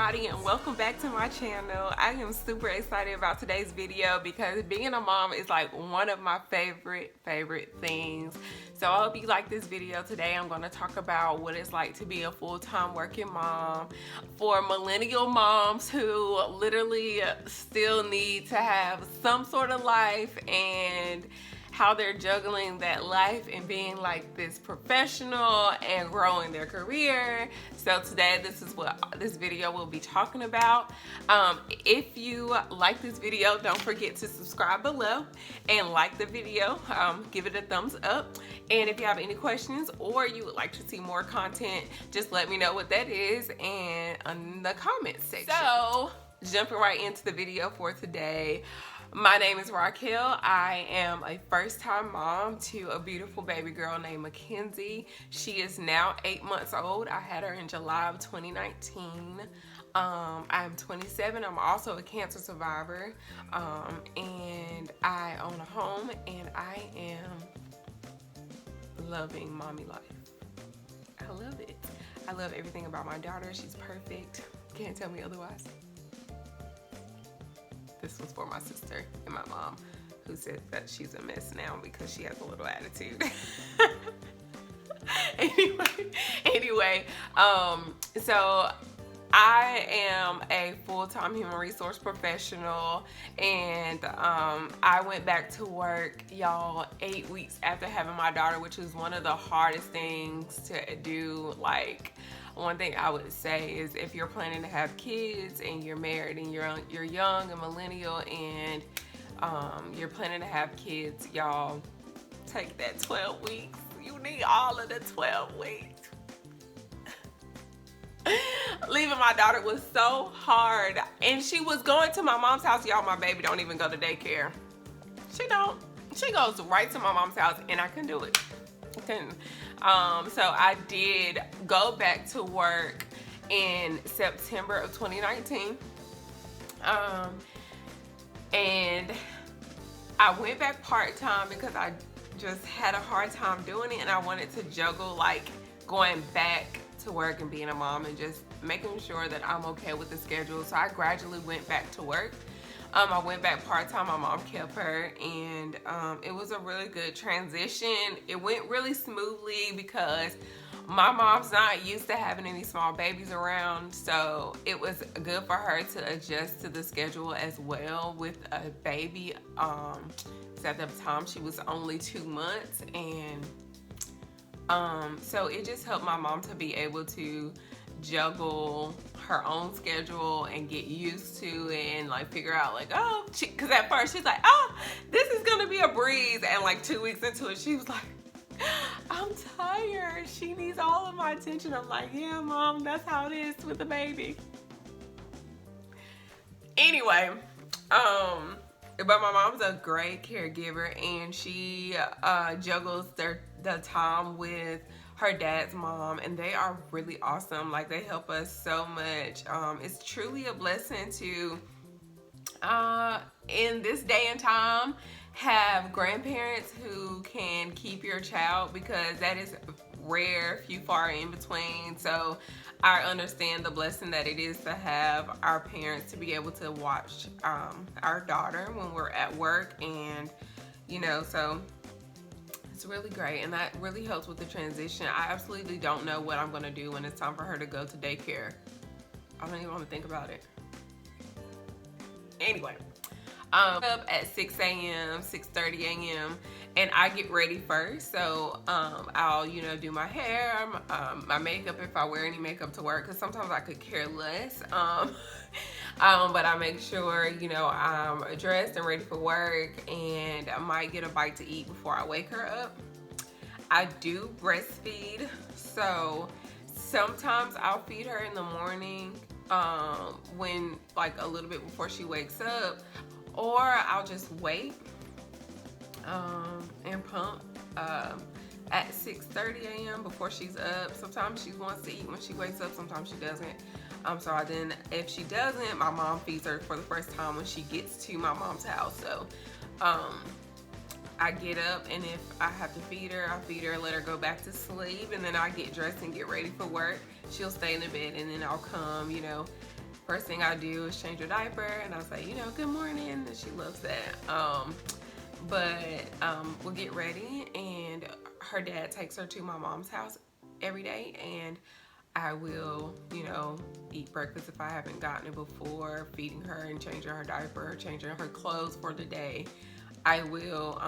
everybody, and welcome back to my channel. I am super excited about today's video because being a mom is like one of my favorite things. So I hope you like this video. Today I'm going to talk about what it's like to be a full-time working mom for millennial moms who literally still need to have some sort of life, and how they're juggling that life and being like this professional and growing their career. So today this is what this video will be talking about. If you like this video, don't forget to subscribe below and like the video. Give it a thumbs up. And if you have any questions or you would like to see more content, just let me know what that is in the comments section. So jumping right into the video for today. My name is Raquel. I am a first-time mom to a beautiful baby girl named Mackenzie. She is now 8 months old. I had her in July of 2019. I'm 27. I'm also a cancer survivor, and I own a home, and I am loving mommy life. I love it. I love everything about my daughter. She's perfect. Can't tell me otherwise. This was for my sister and my mom, who said that she's a mess now because she has a little attitude. anyway, so I am a full-time human resource professional, and I went back to work, y'all, 8 weeks after having my daughter, which was one of the hardest things to do. Like, one thing I would say is if you're planning to have kids and you're married and you're young and millennial and you're planning to have kids, y'all, take that 12 weeks. You need all of the 12 weeks. Leaving my daughter was so hard, and she was going to my mom's house. Y'all, my baby don't even go to daycare. She don't. She goes right to my mom's house, and I couldn't do it. I couldn't. So I did go back to work in September of 2019. And I went back part-time because I just had a hard time doing it, and I wanted to juggle like going back to work and being a mom and just making sure that I'm okay with the schedule. So I gradually went back to work. I went back part-time. My mom kept her, and it was a really good transition. It went really smoothly because my mom's not used to having any small babies around, so it was good for her to adjust to the schedule as well with a baby. So at the time she was only 2 months, and so it just helped my mom to be able to juggle her own schedule and get used to it and like figure out like, oh, because at first she's like, oh, this is gonna be a breeze, and like 2 weeks into it she was like, I'm tired, she needs all of my attention. I'm like, yeah, mom, that's how it is with a baby. Anyway, but my mom's a great caregiver, and she juggles the time with her dad's mom, and they are really awesome. Like, they help us so much. It's truly a blessing to in this day and time have grandparents who can keep your child, because that is rare, few far in between. So I understand the blessing that it is to have our parents to be able to watch our daughter when we're at work, and you know, so it's really great, and that really helps with the transition. I absolutely don't know what I'm gonna do when it's time for her to go to daycare. I don't even want to think about it. Anyway, I'm up at 6 a.m., 6:30 a.m., and I get ready first. So I'll, you know, do my hair, my makeup if I wear any makeup to work, because sometimes I could care less. But I make sure, you know, I'm dressed and ready for work, and I might get a bite to eat before I wake her up. I do breastfeed, so sometimes I'll feed her in the morning when, like, a little bit before she wakes up, or I'll just wait and pump at 6:30 a.m. before she's up. Sometimes she wants to eat when she wakes up, sometimes she doesn't. So then if she doesn't, my mom feeds her for the first time when she gets to my mom's house. So I get up, and if I have to feed her, I feed her, let her go back to sleep, and then I get dressed and get ready for work. She'll stay in the bed, and then I'll come, you know, first thing I do is change her diaper, and I say, you know, good morning, and she loves that. We'll get ready, and her dad takes her to my mom's house every day, and I will, you know, eat breakfast if I haven't gotten it before, feeding her and changing her diaper, changing her clothes for the day. I will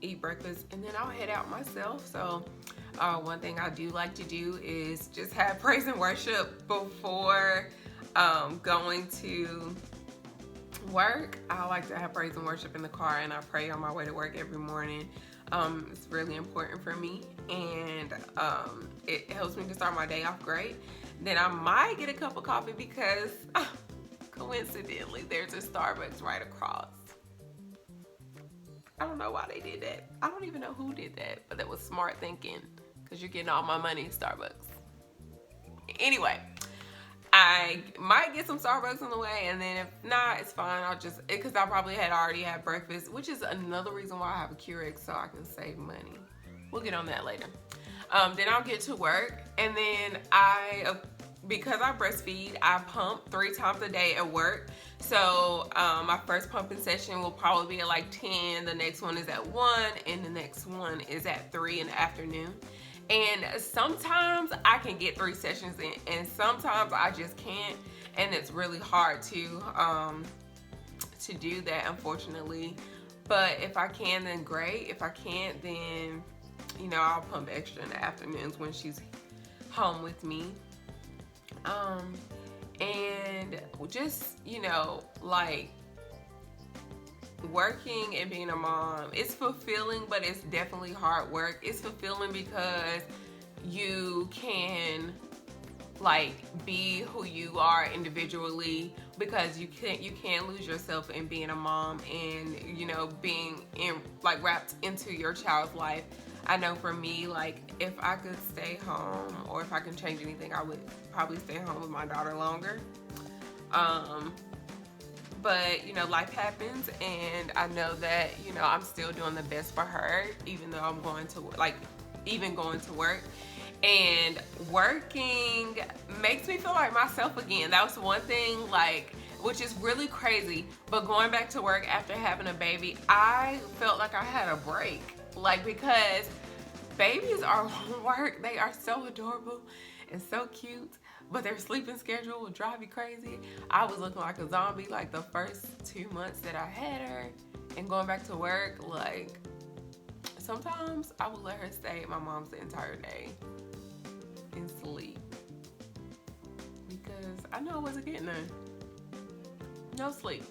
eat breakfast, and then I'll head out myself. So one thing I do like to do is just have praise and worship before going to work. I like to have praise and worship in the car, and I pray on my way to work every morning. It's really important for me, and it helps me to start my day off great. Then I might get a cup of coffee because coincidentally there's a Starbucks right across. I don't know why they did that. I don't even know who did that, but that was smart thinking, because you're getting all my money in Starbucks. Anyway, I might get some Starbucks on the way, and then if not, it's fine. I'll just, because I probably already had breakfast, which is another reason why I have a Keurig, so I can save money. We'll get on that later. Then I'll get to work, and then because I breastfeed, I pump 3 times a day at work. So my first pumping session will probably be at like 10, the next one is at 1, and the next one is at 3 in the afternoon. And sometimes I can get 3 sessions in, and sometimes I just can't, and it's really hard to do that, unfortunately. But if I can, then great. If I can't, then, you know, I'll pump extra in the afternoons when she's home with me. And just, you know, like, working and being a mom, it's fulfilling, but it's definitely hard work. It's fulfilling because you can, like, be who you are individually, because you can't lose yourself in being a mom and, you know, being like wrapped into your child's life. I know for me, like, if I could stay home, or if I can change anything, I would probably stay home with my daughter longer. But, you know, life happens, and I know that, you know, I'm still doing the best for her, even though I'm going to, like, even going to work. And working makes me feel like myself again. That was one thing, like, which is really crazy. But going back to work after having a baby, I felt like I had a break. Like, because babies are work. They are so adorable and so cute, but their sleeping schedule will drive you crazy. I was looking like a zombie like the first 2 months that I had her, and going back to work, like, sometimes I would let her stay at my mom's the entire day and sleep, because I know I wasn't getting none. No sleep.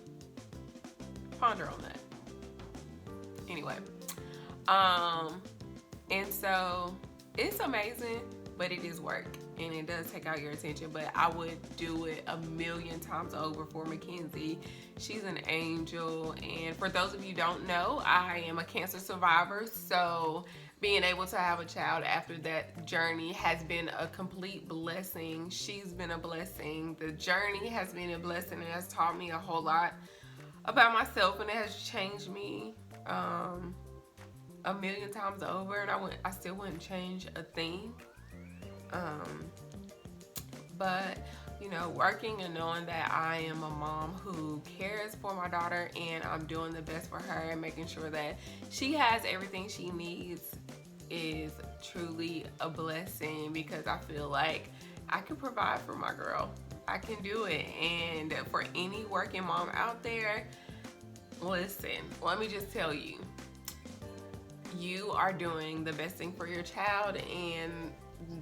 Ponder on that. Anyway, and so it's amazing, but it is work, and it does take out your attention. But I would do it a million times over for Mackenzie. She's an angel. And for those of you who don't know, I am a cancer survivor, so being able to have a child after that journey has been a complete blessing. She's been a blessing. The journey has been a blessing, and has taught me a whole lot about myself, and it has changed me a million times over, and I still wouldn't change a thing. But, you know, working and knowing that I am a mom who cares for my daughter, and I'm doing the best for her and making sure that she has everything she needs, is truly a blessing, because I feel like I can provide for my girl. I can do it. And for any working mom out there, listen, let me just tell you, you are doing the best thing for your child, and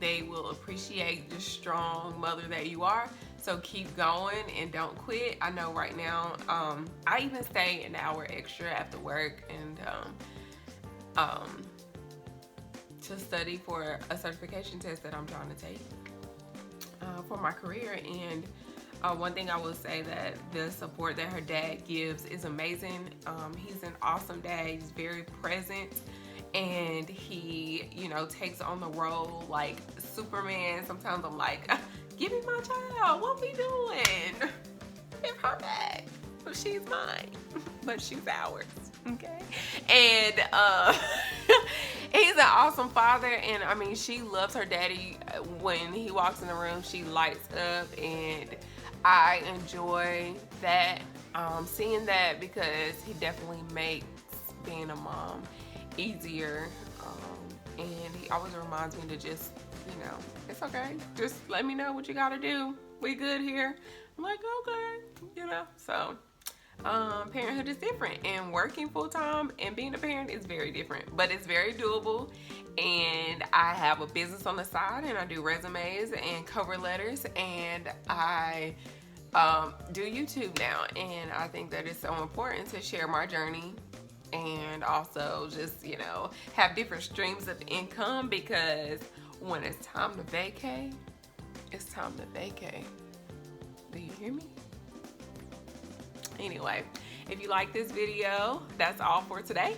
they will appreciate the strong mother that you are. So keep going and don't quit. I know right now, I even stay an hour extra after work, and to study for a certification test that I'm trying to take for my career. And one thing I will say, that the support that her dad gives is amazing. He's an awesome dad. He's very present, and he, you know, takes on the role like Superman. Sometimes I'm like, give me my child, what we doing? Give her back. She's mine, but she's ours, okay? And he's an awesome father, and I mean, she loves her daddy. When he walks in the room, she lights up, and I enjoy that, seeing that, because he definitely makes being a mom easier, and he always reminds me to just, you know, it's okay, just let me know what you gotta do, we good here. I'm like, okay, you know. So parenthood is different, and working full-time and being a parent is very different, but it's very doable. And I have a business on the side, and I do resumes and cover letters, and I do YouTube now, and I think that it's so important to share my journey, and also just, you know, have different streams of income, because when it's time to vacay, it's time to vacay. Do you hear me? Anyway, if you like this video, that's all for today.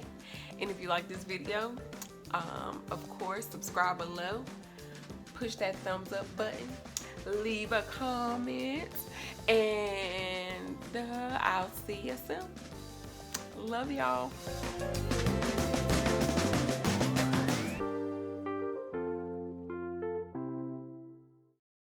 And if you like this video, of course, subscribe below, push that thumbs up button, leave a comment, and I'll see you soon. Love y'all.